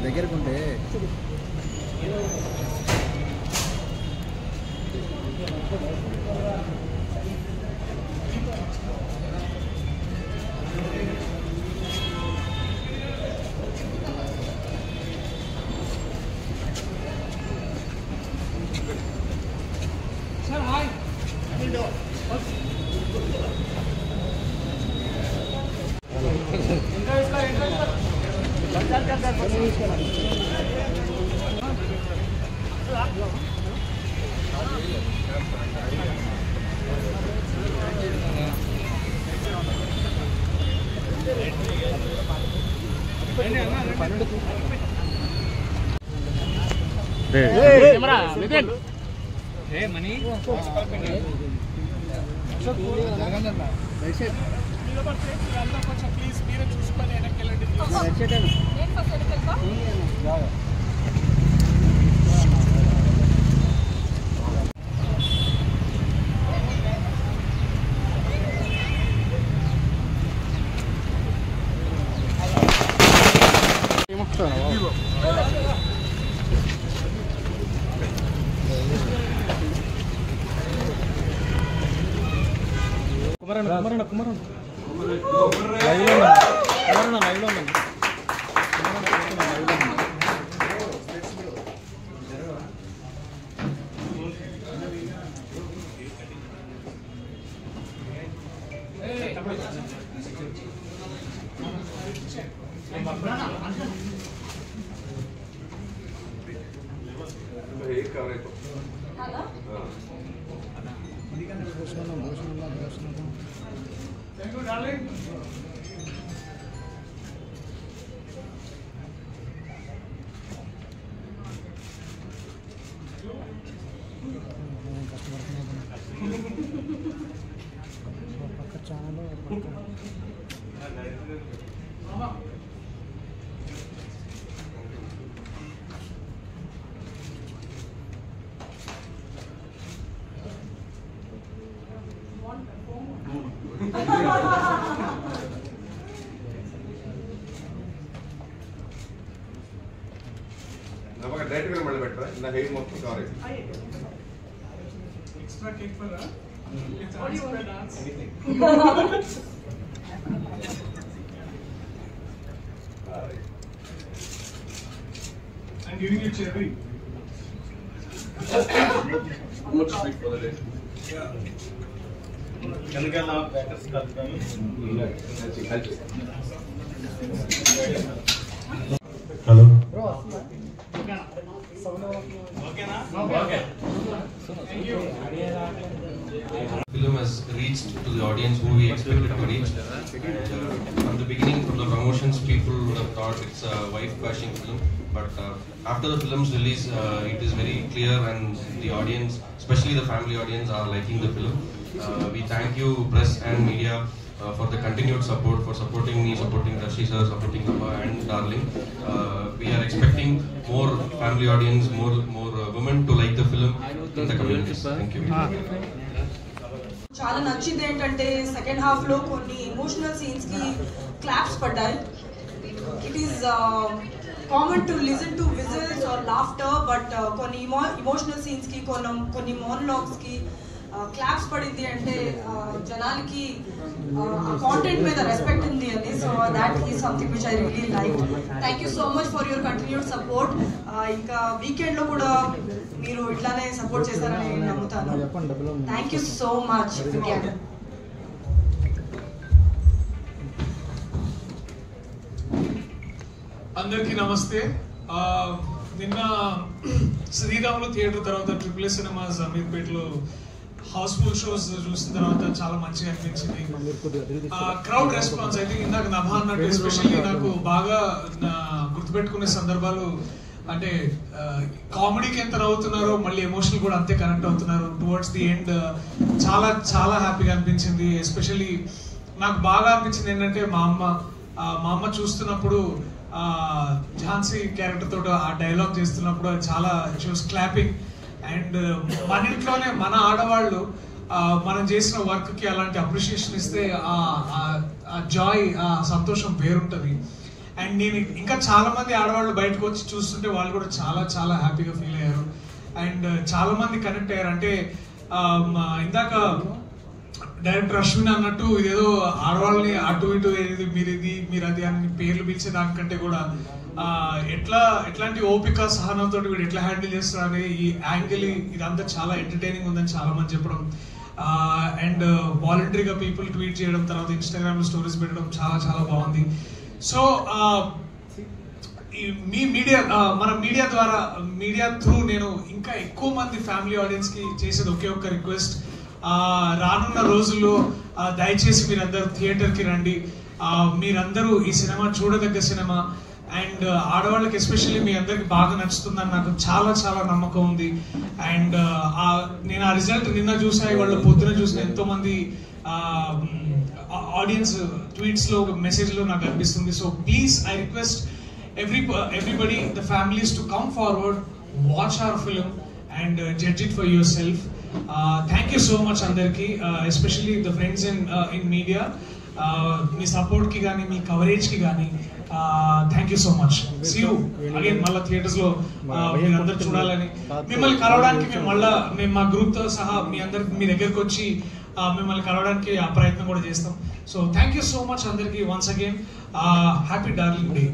దగ్గరకుంటే Sir, hi. Hey, money. Please, Kumaran. Thank you, darling. Extra cake for her. What do you want to dance? Anything. I'm giving you cherry. How much sweet for the day? Yeah. Can you get now? Hello. Okay. Thank you. Film has reached to the audience who we expected to reach. From the beginning, from the promotions, people would have thought it's a wife-bashing film. But after the film's release, it is very clear, and the audience, especially the family audience, are liking the film. We thank you, press and media, for the continued support, for supporting me, supporting Darshi sir, supporting Amma and Darling. We are expecting more family audience, more women to like the film in the coming days. Thank you. చాలా నచ్చింది ఏంటంటే second half లో కొన్ని emotional scenes కి claps పడ్డాయి. It is common to listen to whistles or laughter, but కొన్ని emotional scenes కి కొన్ని మోనోలాగ్స్ కి క్లాప్స్ పడింది అంటే జనాలకి కాంటెంట్ మీద రెస్పెక్ట్ ఉంది అని. So that is something which I really like. Thank you so much for your continued support. ఇంకా వీకెండ్ లో కూడా మీరు ఇట్లానే సపోర్ట్ చేస్తారని నేను నమ్ముతాను. Thank you so much. అందరికీ నమస్తే. నిన్న శ్రీరాములు థియేటర్ తర్వాత ట్రిపుల్ సినిమాస్ అమీర్పేటలో హౌస్ఫుల్ షోస్ చూసిన తర్వాత చాలా మంచిగా అనిపించింది. క్రౌడ్ రెస్పాన్స్ ఐ థింక్ ఇందాక నభా అన్నట్టు ఎస్పెషల్లీ నాకు బాగా గుర్తుపెట్టుకునే సందర్భాలు అంటే కామెడీకి ఎంత నవ్వుతున్నారో మళ్ళీ ఎమోషనల్ కూడా అంతే కనెక్ట్ అవుతున్నారు. టువర్డ్స్ ది ఎండ్ చాలా చాలా హ్యాపీగా అనిపించింది. ఎస్పెషల్లీ నాకు బాగా అనిపించింది ఏంటంటే మా అమ్మ చూస్తున్నప్పుడు ఝాన్సీ క్యారెక్టర్ తోటి ఆ డైలాగ్ చేస్తున్నప్పుడు చాలా షోస్ క్లాపింగ్. అండ్ మన ఇంట్లోనే మన ఆడవాళ్ళు మనం చేసిన వర్క్ కి అలాంటి అప్రిషియేషన్ ఇస్తే ఆ జాయ్, ఆ సంతోషం వేరుంటది. అండ్ నేను ఇంకా చాలా మంది ఆడవాళ్ళు బయటకు వచ్చి చూస్తుంటే వాళ్ళు కూడా చాలా చాలా హ్యాపీగా ఫీల్ అయ్యారు అండ్ చాలా మంది కనెక్ట్ అయ్యారు. అంటే ఇందాక డైరెక్టర్ అశ్విన్ అన్నట్టు ఇదేదో ఆడవాళ్ళని అటు ఇటు మీరు అది అని పేర్లు పిలిచే దానికంటే కూడా ఎట్లాంటి ఓపిక సహనంతో వీడు ఎట్లా హ్యాండిల్ చేస్తారు అనే ఈ యాంగిల్ ఇదంతా చాలా ఎంటర్టైనింగ్ ఉందని చాలా మంది చెప్పడం అండ్ వాలంటరీగా పీపుల్ ట్వీట్ చేయడం, తర్వాత ఇన్స్టాగ్రామ్ లో స్టోరీస్ పెట్టడం చాలా చాలా బాగుంది. సో మీ మన మీడియా త్రూ నేను ఇంకా ఎక్కువ మంది ఫ్యామిలీ ఆడియన్స్ కి చేసేది ఒకే ఒక్క రిక్వెస్ట్, రానున్న రోజుల్లో దయచేసి మీరందరూ థియేటర్ కి రండి. మీరందరూ ఈ సినిమా చూడదగ్గ సినిమా అండ్ ఆడవాళ్ళకి ఎస్పెషల్లీ మీ అందరికి బాగా నచ్చుతుందని నాకు చాలా చాలా నమ్మకం ఉంది. అండ్ నేను ఆ రిజల్ట్ నిన్న చూసా, వాళ్ళ పొద్దున చూసిన ఎంతో మంది ఆడియన్స్ ట్వీట్స్ లో మెసేజ్ లో నాకు అనిపిస్తుంది. So please I request everybody, the families, to come forward, watch our film and judge it for yourself. Thank you so much andarki, especially the friends in media. మీ support కి గానీ మీ coverage కి గానీ thank you so much. See you again. మళ్ళీ theatres లో మీరందరూ చూడాలని, మిమ్మల్ని కలవడానికి మేము మా గ్రూప్ తో సహా మీ దగ్గరకు వచ్చి మిమ్మల్ని కలవడానికి ఆ ప్రయత్నం కూడా చేస్తాం. So thank you so much అందరికి once again. Happy darling day.